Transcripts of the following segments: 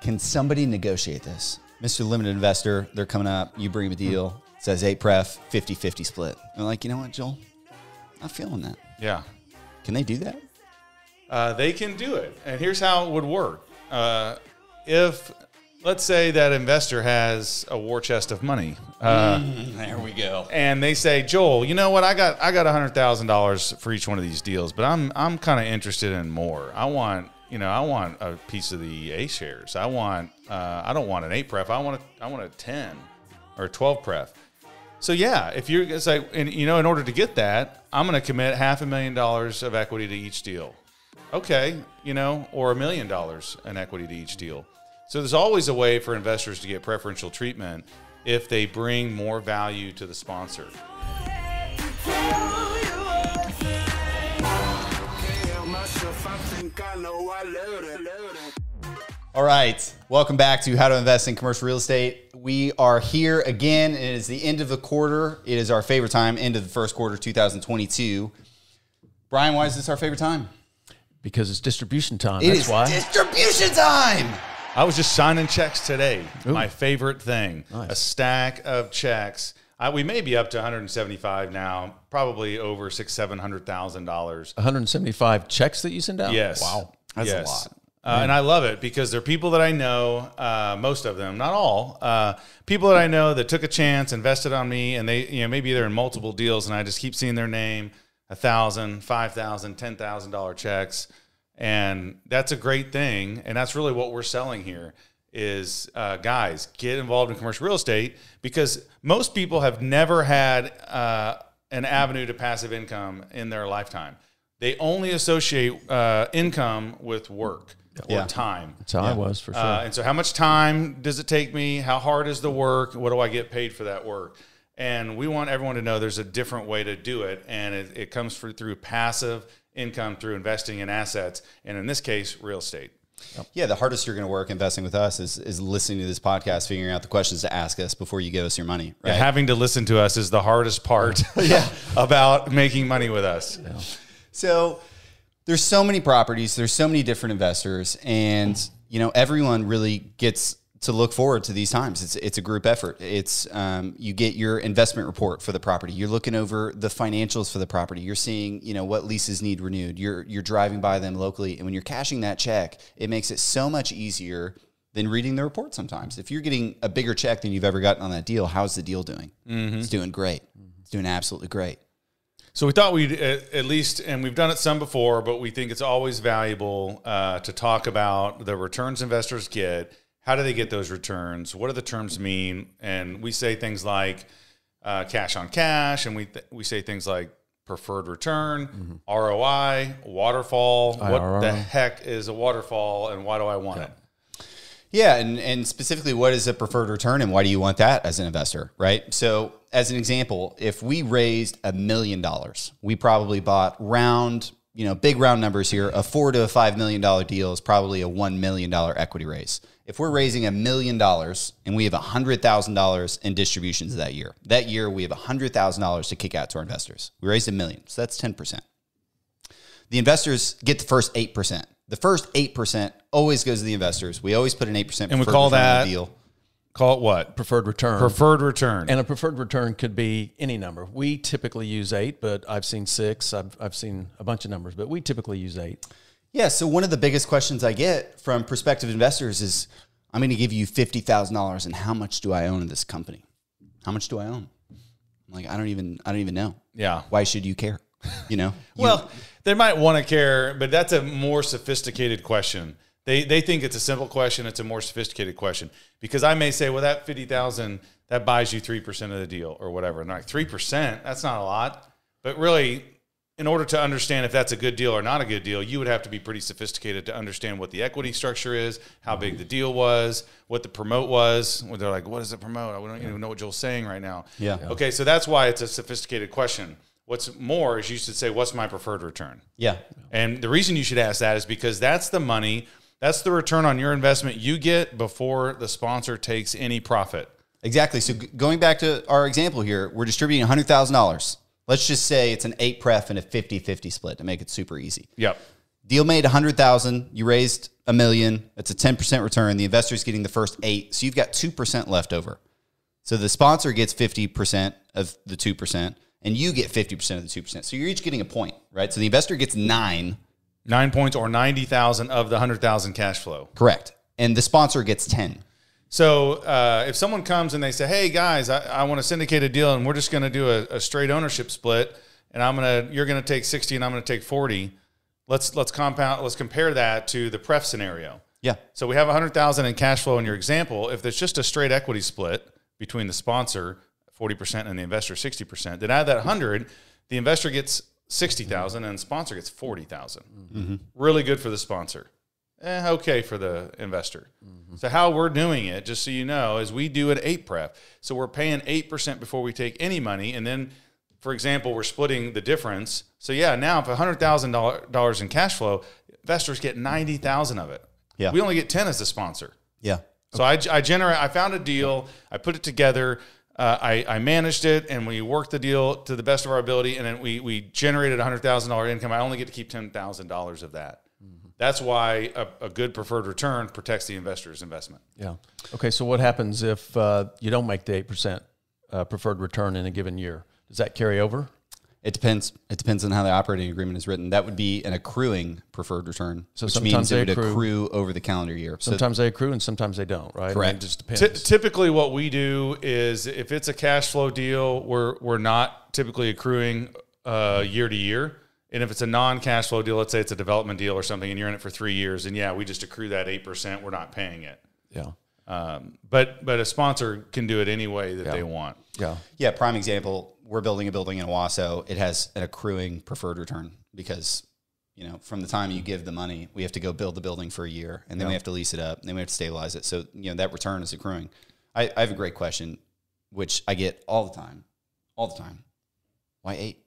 can somebody negotiate this? Mr. Limited Investor, they're coming up. You bring them a deal. Says 8 pref, 50-50 split. They're like, you know what, Joel? I'm not feeling that. Yeah. Can they do that? They can do it. And here's how it would work. If, let's say that investor has a war chest of money. There we go. And they say, Joel, you know what? I got $100,000 for each one of these deals, but I'm kind of interested in more. I want a piece of the A shares. I don't want an 8 pref. I want a 10 or a 12 pref. So yeah, if you're it's like, and in order to get that, I'm going to commit $500,000 of equity to each deal. Okay, or $1 million in equity to each deal. So there's always a way for investors to get preferential treatment if they bring more value to the sponsor. All right, welcome back to How to Invest in Commercial Real Estate. We are here again. It is the end of the quarter. It is our favorite time, end of the first quarter 2022. Brian, why is this our favorite time? Because it's distribution time. That's why. Distribution time! I was just signing checks today. Ooh. My favorite thing. Nice. A stack of checks. We may be up to 175 now, probably over $600,000-$700,000. 175 checks that you send out? Yes. Wow. That's a lot. And I love it because they're people that I know, most of them, not all, people that I know that took a chance, invested on me, and they, maybe they're in multiple deals, and I just keep seeing their name, $1,000, $5,000, $10,000 checks. And that's a great thing. And that's really what we're selling here is, guys, get involved in commercial real estate because most people have never had an avenue to passive income in their lifetime. They only associate income with work or time. That's how I was, for sure. And so how much time does it take me? How hard is the work? What do I get paid for that work? And we want everyone to know there's a different way to do it. And it comes through passive income through investing in assets, and in this case, real estate. Yep. Yeah, the hardest you're going to work investing with us is listening to this podcast, figuring out the questions to ask us before you give us your money. Right? And having to listen to us is the hardest part about making money with us. Yeah. So there's so many properties, there's so many different investors, and everyone really gets to look forward to these times. It's a group effort. It's you get your investment report for the property. You're looking over the financials for the property. You're seeing what leases need renewed. You're driving by them locally, and when you're cashing that check, it makes it so much easier than reading the report. Sometimes, if you're getting a bigger check than you've ever gotten on that deal, how's the deal doing? Mm-hmm. It's doing great. It's doing absolutely great. So we thought we'd at least, and we've done it some before, but we think it's always valuable to talk about the returns investors get. How do they get those returns? What do the terms mean? And we say things like cash on cash, and we say things like preferred return, ROI, waterfall. IRR. What the heck is a waterfall, and why do I want it? Yeah, and specifically, what is a preferred return, and why do you want that as an investor, right? So, as an example, if we raised $1 million, we probably bought big round numbers here, a $4 to $5 million deal is probably a $1 million equity raise. If we're raising $1 million and we have $100,000 in distributions that year we have $100,000 to kick out to our investors. We raised $1 million, so that's 10%. The investors get the first 8%. The first 8% always goes to the investors. We always put an 8% and we call that deal. Call it what? Preferred return. Preferred return. And a preferred return could be any number. We typically use 8, but I've seen 6. I've seen a bunch of numbers, but we typically use 8. Yeah, so one of the biggest questions I get from prospective investors is, I'm going to give you $50,000, and how much do I own in this company? How much do I own? I'm like, I don't even know. Yeah. Why should you care? Well, they might want to care, but that's a more sophisticated question. They think it's a simple question. It's a more sophisticated question because I may say, well, that $50,000 that buys you 3% of the deal or whatever. And like 3%, that's not a lot, but really, in order to understand if that's a good deal or not a good deal, you would have to be pretty sophisticated to understand what the equity structure is, how big the deal was, what the promote was. When they're like, what is the promote? We don't even know what Joel's saying right now. Yeah. Okay, so that's why it's a sophisticated question. What's more is you should say, what's my preferred return? Yeah. And the reason you should ask that is because that's the money, that's the return on your investment you get before the sponsor takes any profit. Exactly. So going back to our example here, we're distributing $100,000. Let's just say it's an 8 pref and a 50-50 split to make it super easy. Yep. Deal made 100,000. You raised $1 million. That's a 10% return. The investor's getting the first 8. So you've got 2% left over. So the sponsor gets 50% of the 2%, and you get 50% of the 2%. So you're each getting a point, right? So the investor gets 9. 9 points or 90,000 of the 100,000 cash flow. Correct. And the sponsor gets 10. So if someone comes and they say, "Hey guys, I want to syndicate a deal, and we're just going to do a straight ownership split, and you're going to take 60 and I'm going to take 40. Let's compare that to the pref scenario." Yeah. So we have 100,000 in cash flow in your example. If there's just a straight equity split between the sponsor 40% and the investor 60%, then out of that 100, the investor gets 60,000 and the sponsor gets 40,000. Mm-hmm. Really good for the sponsor. Okay for the investor. Mm-hmm. So how we're doing it, just so you know, is we do an 8 pref. So we're paying 8% before we take any money. And then, for example, we're splitting the difference. So yeah, now if $100,000 in cash flow, investors get 90,000 of it. Yeah. We only get 10 as the sponsor. Yeah. So I found a deal, I put it together, I managed it, and we worked the deal to the best of our ability, and then we generated $100,000 income. I only get to keep $10,000 of that. That's why a good preferred return protects the investor's investment. Yeah. Okay, so what happens if you don't make the 8% preferred return in a given year? Does that carry over? It depends. It depends on how the operating agreement is written. That would be an accruing preferred return, so which sometimes means they it would accrue over the calendar year. Sometimes they accrue and sometimes they don't, right? Correct. It just depends. Typically what we do is if it's a cash flow deal, we're not typically accruing year to year. And if it's a non-cash flow deal, let's say it's a development deal or something, and you're in it for 3 years, and yeah, we just accrue that 8%. We're not paying it. Yeah. But a sponsor can do it any way that they want. Yeah. Yeah. Prime example. We're building a building in Owasso. It has an accruing preferred return because, from the time you give the money, we have to go build the building for a year, and then we have to lease it up, and then we have to stabilize it. So, that return is accruing. I have a great question, which I get all the time. Why 8?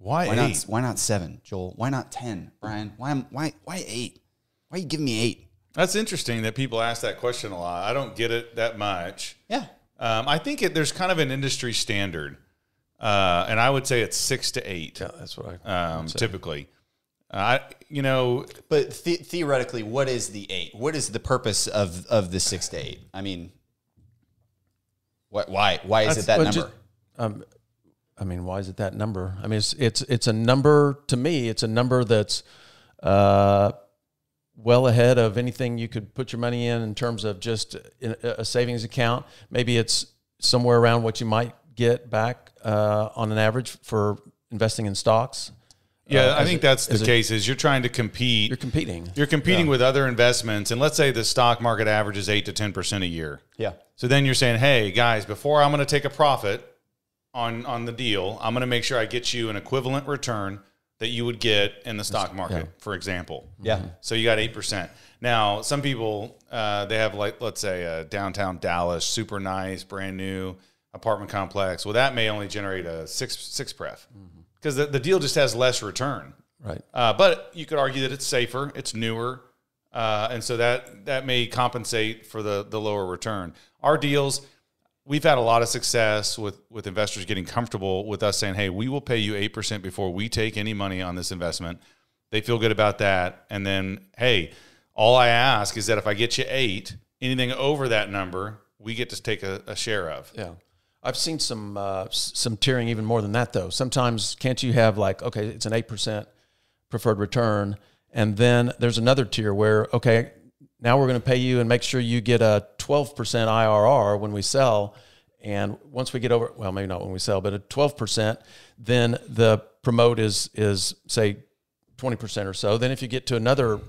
Why 8? Why not 7, Joel? Why not 10, Brian? Why 8? Why are you giving me 8? That's interesting that people ask that question a lot. I don't get it that much. Yeah. I think there's kind of an industry standard, and I would say it's 6 to 8. Yeah, that's what I typically. But theoretically, what is the 8? What is the purpose of the 6 to 8? I mean, why is it that number? Why is it that number? I mean, it's a number to me. It's a number that's well ahead of anything you could put your money in terms of just a savings account. Maybe it's somewhere around what you might get back on an average for investing in stocks. Yeah, I think that's the case. Is you're trying to compete. You're competing. You're competing with other investments, and let's say the stock market averages 8 to 10% a year. Yeah. So then you're saying, hey guys, before I'm going to take a profit on the deal, I'm going to make sure I get you an equivalent return that you would get in the stock market, for example. Yeah. So you got 8%. Now, some people, they have let's say a downtown Dallas, super nice, brand new apartment complex. Well, that may only generate a 6 pref because the deal just has less return. Right. But you could argue that it's safer, it's newer, and so that may compensate for the lower return. Our deals, we've had a lot of success with investors getting comfortable with us saying, hey, we will pay you 8% before we take any money on this investment. They feel good about that. And then, hey, all I ask is that if I get you 8, anything over that number, we get to take a share of. Yeah. I've seen some tiering even more than that, though. Sometimes can't you have okay, it's an 8% preferred return, and then there's another tier where, okay, now we're going to pay you and make sure you get a 12% IRR when we sell. And once we get over, well, maybe not when we sell, but at 12%, then the promote is say 20% or so. Then if you get to another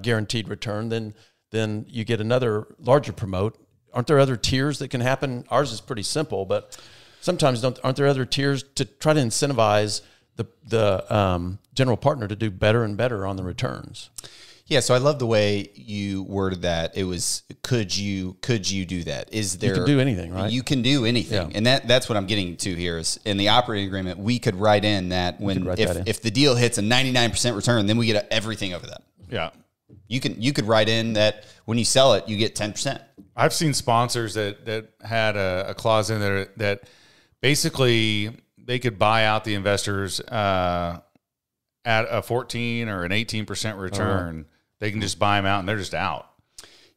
guaranteed return, then you get another larger promote. Aren't there other tiers that can happen? Ours is pretty simple, but sometimes aren't there other tiers to try to incentivize the general partner to do better and better on the returns? Yeah, so I love the way you worded that. It was, could you do that? Is there? You can do anything, right? You can do anything, and that's what I'm getting to here. Is in the operating agreement, we could write in that if the deal hits a 99% return, then we get everything over that. Yeah, you could write in that when you sell it, you get 10%. I've seen sponsors that had a clause in there that basically they could buy out the investors at a 14 or an 18% return, they can just buy them out and they're just out.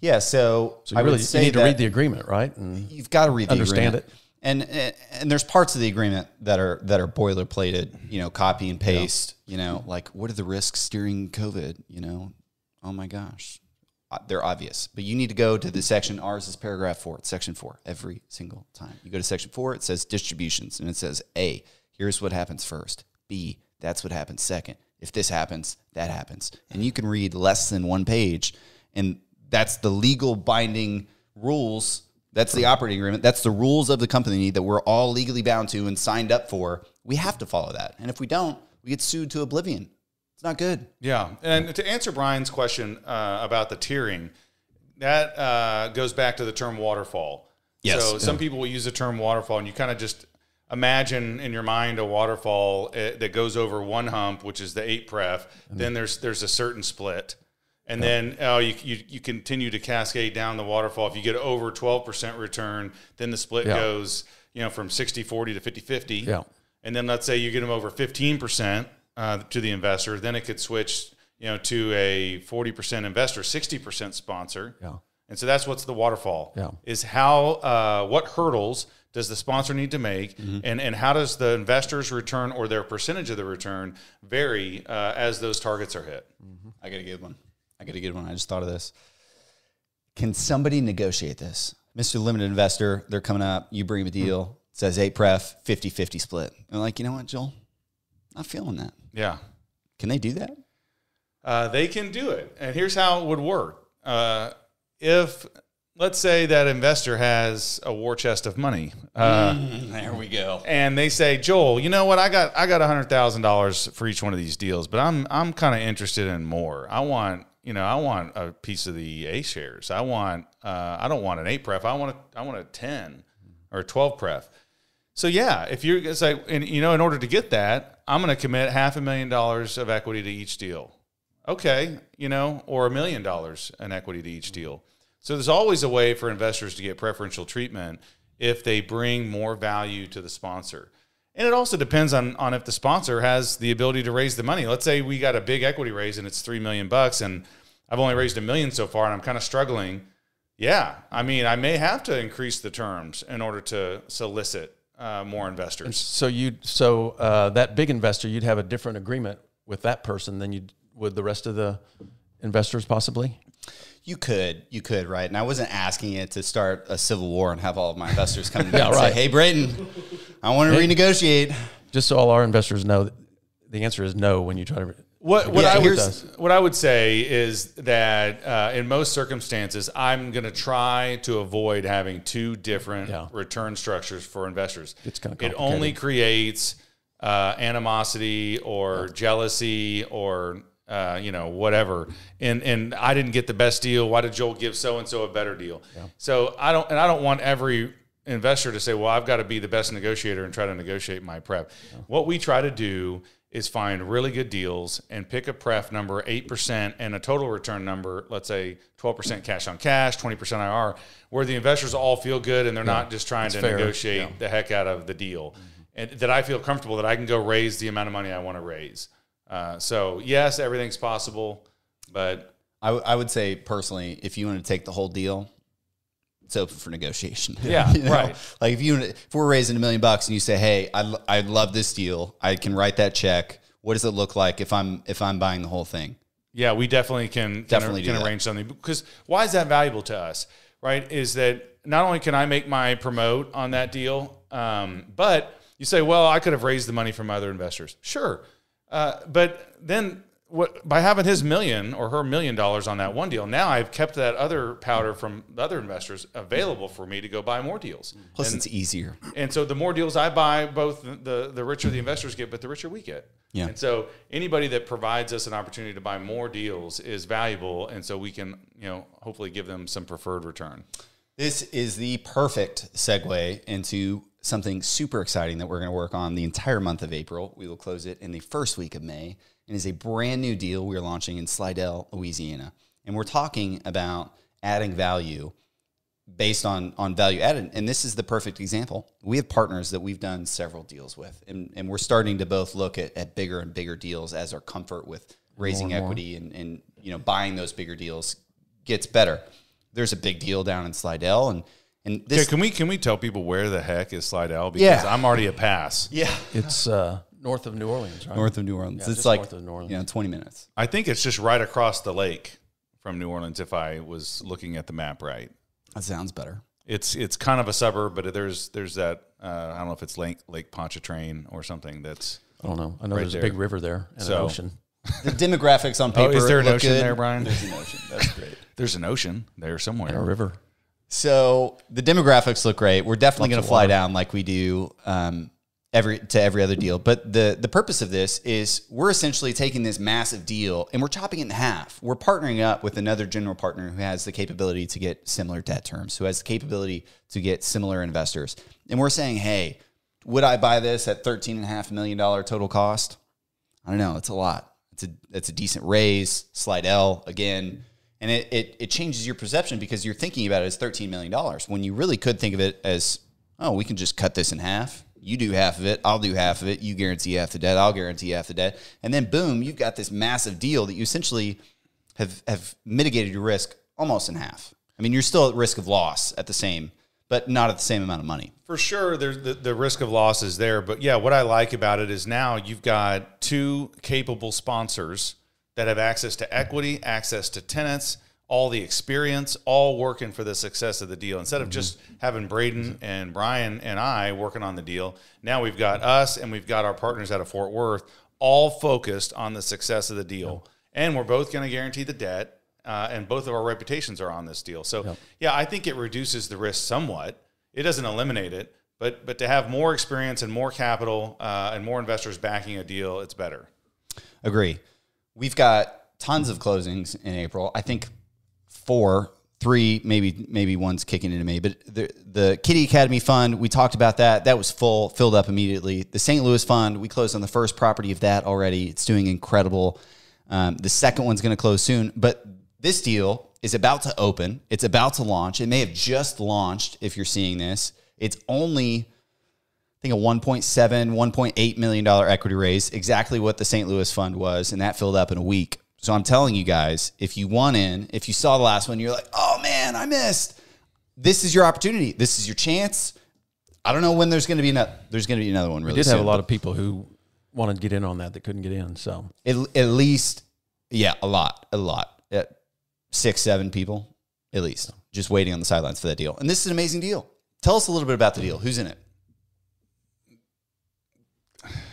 Yeah, so you really you need to read the agreement, right? And you've got to read the understand agreement. And there's parts of the agreement that are boilerplated, copy and paste, like what are the risks during COVID, oh my gosh. They're obvious, but you need to go to the section. Ours is paragraph 4. It's section 4 every single time. You go to section 4, it says distributions, and it says A, here's what happens first. B, that's what happens second. If this happens, that happens. And you can read less than one page, and that's the legal binding rules. That's the operating agreement. That's the rules of the company that we're all legally bound to and signed up for. We have to follow that. And if we don't, we get sued to oblivion. It's not good. Yeah. And to answer Brian's question about the tiering, that goes back to the term waterfall. Yes. So some people will use the term waterfall, and you kind of just imagine in your mind a waterfall that goes over one hump, which is the 8 pref. Then there's a certain split. And then you continue to cascade down the waterfall. If you get over 12% return, then the split goes from 60-40 to 50-50. Yeah. And then let's say you get them over 15%. To the investor, then it could switch, to a 40% investor, 60% sponsor. Yeah. And so that's what's the waterfall. Yeah. Is how what hurdles does the sponsor need to make, and how does the investor's return or their percentage of the return vary as those targets are hit? I got a good one. I just thought of this. Can somebody negotiate this? Mr. Limited Investor, they're coming up. You bring him a deal. It says 8 pref, 50-50 split. And they're like, you know what, Joel? Not feeling that. Yeah. Can they do that? They can do it. And here's how it would work. If, let's say that investor has a war chest of money. There we go. And they say, Joel, you know what? I got $100,000 for each one of these deals, but I'm kind of interested in more. I want a piece of the A shares. I don't want an 8 pref. I want a 10 or a 12 pref. So yeah, if you're say, in order to get that, I'm going to commit $500,000 of equity to each deal. Okay, or $1 million in equity to each deal. So there's always a way for investors to get preferential treatment if they bring more value to the sponsor. And it also depends on if the sponsor has the ability to raise the money. Let's say we got a big equity raise and it's $3 million and I've only raised $1 million so far and I'm kind of struggling. Yeah, I may have to increase the terms in order to solicit more investors. And so that big investor, you'd have a different agreement with that person than you would the rest of the investors possibly? You could, right? And I wasn't asking it to start a civil war and have all of my investors come to me and say, hey, Braden, I want to renegotiate. Just so all our investors know, the answer is no when you try to... What I would say is that in most circumstances, I'm going to try to avoid having 2 different return structures for investors. It's kind of It only creates animosity or jealousy or whatever. And I didn't get the best deal. Why did Joel give so and so a better deal? Yeah. So I don't want every investor to say, well, I've got to be the best negotiator and try to negotiate my prep. Yeah. What we try to do is find really good deals and pick a pref number, 8%, and a total return number, let's say 12% cash on cash, 20% IR, where the investors all feel good and they're not just trying to negotiate the heck out of the deal. And that I feel comfortable that I can go raise the amount of money I want to raise. So, yes, everything's possible, but... I would say, personally, if you want to take the whole deal, it's open for negotiation. Yeah, right. Like if we're raising $1 million and you say, "Hey, I love this deal. I can write that check. What does it look like if I'm buying the whole thing?" Yeah, we definitely can arrange something. Because why is that valuable to us? Right? Is that not only can I make my promote on that deal, but you say, "Well, I could have raised the money from other investors." Sure, but then. By having his $1 million or her $1 million on that one deal, now I've kept that other powder from the other investors available for me to go buy more deals. Plus, it's easier. And so the more deals I buy, both the richer the investors get, but the richer we get. Yeah. And so anybody that provides us an opportunity to buy more deals is valuable, and so we can, hopefully give them some preferred return. This is the perfect segue into something super exciting that we're going to work on the entire month of April. We will close it in the first week of May. It is a brand new deal we're launching in Slidell, Louisiana. And we're talking about adding value based on value added. And this is the perfect example. We have partners that we've done several deals with, and we're starting to both look at bigger and bigger deals as our comfort with raising equity and buying those bigger deals gets better. There's a big deal down in Slidell, and this. Okay, can we tell people where the heck is Slidell? Because I'm already a pass. Yeah, it's north of New Orleans, right? North of New Orleans. Yeah, it's like north of New Orleans. 20 minutes. I think it's just right across the lake from New Orleans, if I was looking at the map right. That sounds better. It's kind of a suburb, but there's that I don't know if it's Lake Pontchartrain or something. That's I don't know. I know right there's there. a big river there and an ocean. The demographics on paper. Is there an look ocean good. there, Brian? There's an ocean. That's great. There's an ocean there somewhere. And a river. So the demographics look great. We're definitely going to fly water. down like we do every other deal. But the purpose of this is we're essentially taking this massive deal and we're chopping it in half. We're partnering up with another general partner who has the capability to get similar debt terms, who has the capability to get similar investors. And we're saying, hey, would I buy this at $13.5 million total cost? I don't know. It's a lot. It's a decent raise. Slidell again. And it changes your perception because you're thinking about it as $13 million when you really could think of it as, oh, we can just cut this in half. You do half of it. I'll do half of it. You guarantee half the debt. I'll guarantee half the debt. And then boom, you've got this massive deal that you essentially have mitigated your risk almost in half. I mean, you're still at risk of loss but not at the same amount of money. For sure, there's the risk of loss is there. But yeah, what I like about it is now you've got two capable sponsors that have access to equity, access to tenants, all the experience, all working for the success of the deal. Instead of just having Braden and Brian and I working on the deal, now we've got us and we've got our partners out of Fort Worth all focused on the success of the deal. And we're both going to guarantee the debt, and both of our reputations are on this deal. So, yeah, I think it reduces the risk somewhat. It doesn't eliminate it, but to have more experience and more capital and more investors backing a deal, it's better. Agree. We've got tons of closings in April. I think 3, maybe one's kicking into May. But the Kitty Academy Fund, we talked about that. That was filled up immediately. The St. Louis Fund, we closed on the first property of that already. It's doing incredible. The second one's going to close soon. But this deal is about to open. It's about to launch. It may have just launched if you're seeing this. It's only, I think, a $1.7, $1.8 million equity raise, exactly what the St. Louis Fund was, and that filled up in a week. So I'm telling you guys, if you want in, if you saw the last one, you're like, oh man, I missed. This is your opportunity. This is your chance. I don't know when there's going to be another one really soon. We did have a lot of people who wanted to get in on that couldn't get in. So at least, yeah, a lot. 6, 7 people at least just waiting on the sidelines for that deal. And this is an amazing deal. Tell us a little bit about the deal. Who's in it?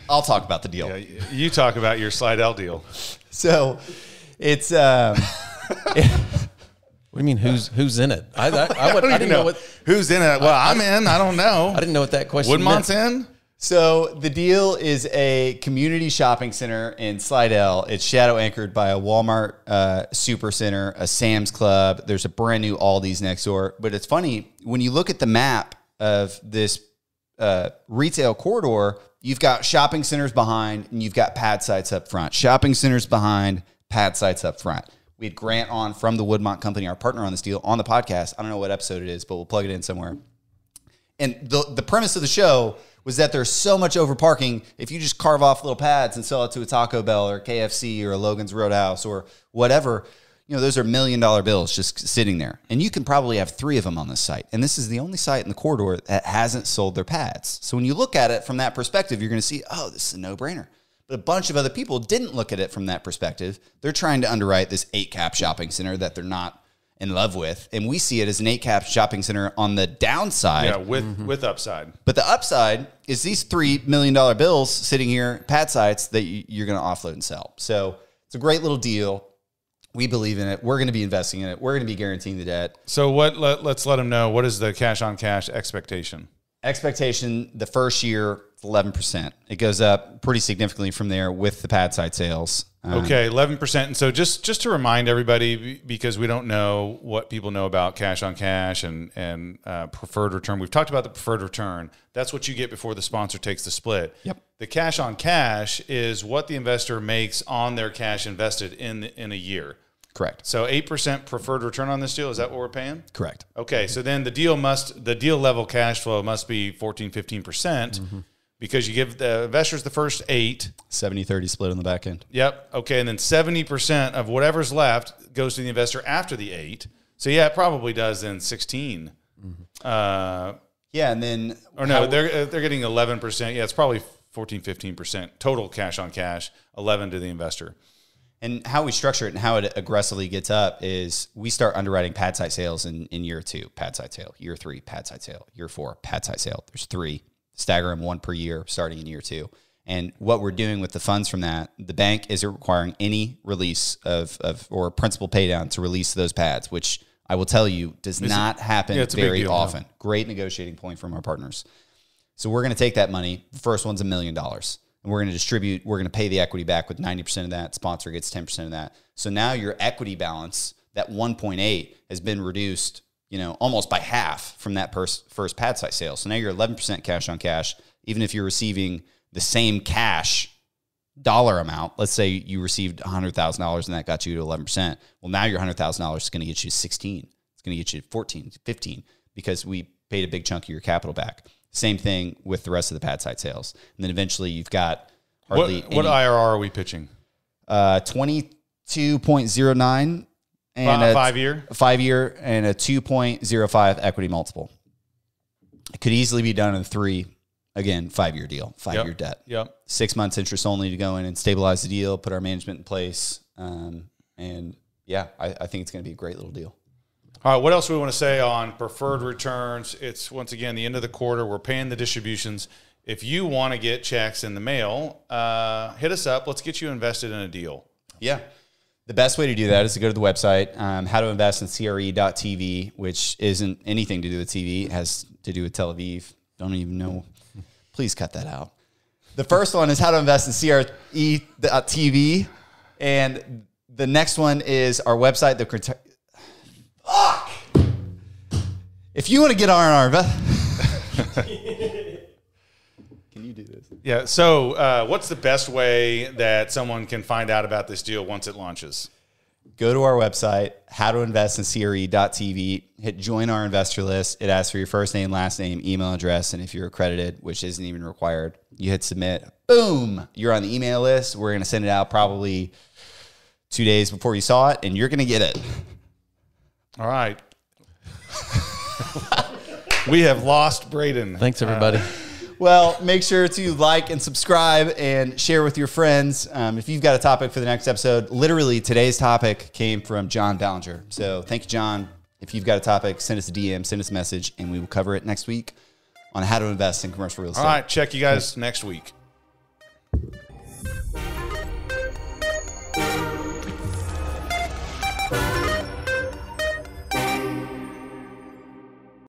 I'll talk about the deal. Yeah, you talk about your Slidell deal. So it's what do you mean who's in it? I didn't know what who's in it. Well, I'm in. I don't know. I didn't know what that question Woodmont's meant. in. So the deal is a community shopping center in Slidell. It's shadow anchored by a Walmart super center, a Sam's Club. There's a brand new Aldi's next door. But it's funny, when you look at the map of this retail corridor, you've got shopping centers behind and you've got pad sites up front. Shopping centers behind, pad sites up front. We had Grant on from the Woodmont Company, our partner on this deal, on the podcast. I don't know what episode it is, but we'll plug it in somewhere. And the premise of the show was that there's so much overparking. If you just carve off little pads and sell it to a Taco Bell or KFC or a Logan's Roadhouse or whatever, those are $1 million bills just sitting there. And you can probably have 3 of them on this site. And this is the only site in the corridor that hasn't sold their pads. So when you look at it from that perspective, you're going to see, oh, this is a no-brainer. But a bunch of other people didn't look at it from that perspective. They're trying to underwrite this 8-cap shopping center that they're not in love with. And we see it as an 8-cap shopping center on the downside. Yeah, with upside. But the upside is these $3 million bills sitting here, pad sites that you're going to offload and sell. So it's a great little deal. We believe in it. We're going to be investing in it. We're going to be guaranteeing the debt. So let's let them know, what is the cash on cash expectation? Expectation, the first year, 11%. It goes up pretty significantly from there with the pad site sales. Okay, 11%. And so just to remind everybody, because we don't know what people know about cash on cash and preferred return. We've talked about the preferred return. That's what you get before the sponsor takes the split. Yep. The cash on cash is what the investor makes on their cash invested in a year. Correct. So 8% preferred return on this deal. Is that what we're paying? Correct. Okay. So then the deal level cash flow must be 14, 15%. Because you give the investors the first 8. 70-30 split on the back end. Yep. Okay. And then 70% of whatever's left goes to the investor after the 8. So, yeah, it probably does then 16. Yeah, and then... Or no, they're getting 11%. Yeah, it's probably 14, 15% total cash on cash, 11 to the investor. And how we structure it and how it aggressively gets up is we start underwriting pad site sales in year 2, pad site sale. Year 3, pad site sale. Year 4, pad site sale. There's 3. Stagger them 1 per year starting in year 2. And what we're doing with the funds from that, the bank isn't requiring any release of or principal pay down to release those pads, which I will tell you does not happen very often. Great negotiating point from our partners. So we're going to take that money. The first one's $1 million. And we're going to distribute, we're going to pay the equity back with 90% of that. Sponsor gets 10% of that. So now your equity balance, that 1.8, has been reduced, almost by half from that first pad site sale. So now you're 11% cash on cash, even if you're receiving the same cash dollar amount. Let's say you received $100,000 and that got you to 11%. Well, now your $100,000 is going to get you 16. It's going to get you 14, 15 because we paid a big chunk of your capital back. Same thing with the rest of the pad site sales. And then eventually you've got hardly what IRR are we pitching? 22.09 and a 5-year? 5-year and a 2.05 equity multiple. It could easily be done in 3. Again, 5-year deal, 5-year debt. Yep. 6 months interest only to go in and stabilize the deal, put our management in place. And yeah, I think it's going to be a great little deal. All right. What else do we want to say on preferred returns? It's once again, the end of the quarter. We're paying the distributions. If you want to get checks in the mail, hit us up. Let's get you invested in a deal. Yeah. The best way to do that is to go to the website, howtoinvestinCRE.tv, which isn't anything to do with TV. It has to do with Tel Aviv. Don't even know. Please cut that out. The first one is howtoinvestinCRE.tv. And the next one is our website, Fuck! If you want to get on our Can you do this? Yeah. So what's the best way that someone can find out about this deal once it launches? Go to our website, howtoinvestinCRE.tv, hit join our investor list. It asks for your first name, last name, email address, and if you're accredited, which isn't even required, you hit submit. Boom! You're on the email list. We're going to send it out probably 2 days before you saw it, and you're going to get it. All right. We have lost Braden. Thanks, everybody. Well, make sure to like and subscribe and share with your friends. If you've got a topic for the next episode, literally today's topic came from John Ballinger. So thank you, John. If you've got a topic, send us a DM, send us a message, and we will cover it next week on how to invest in commercial real estate. All right. Check you guys next week.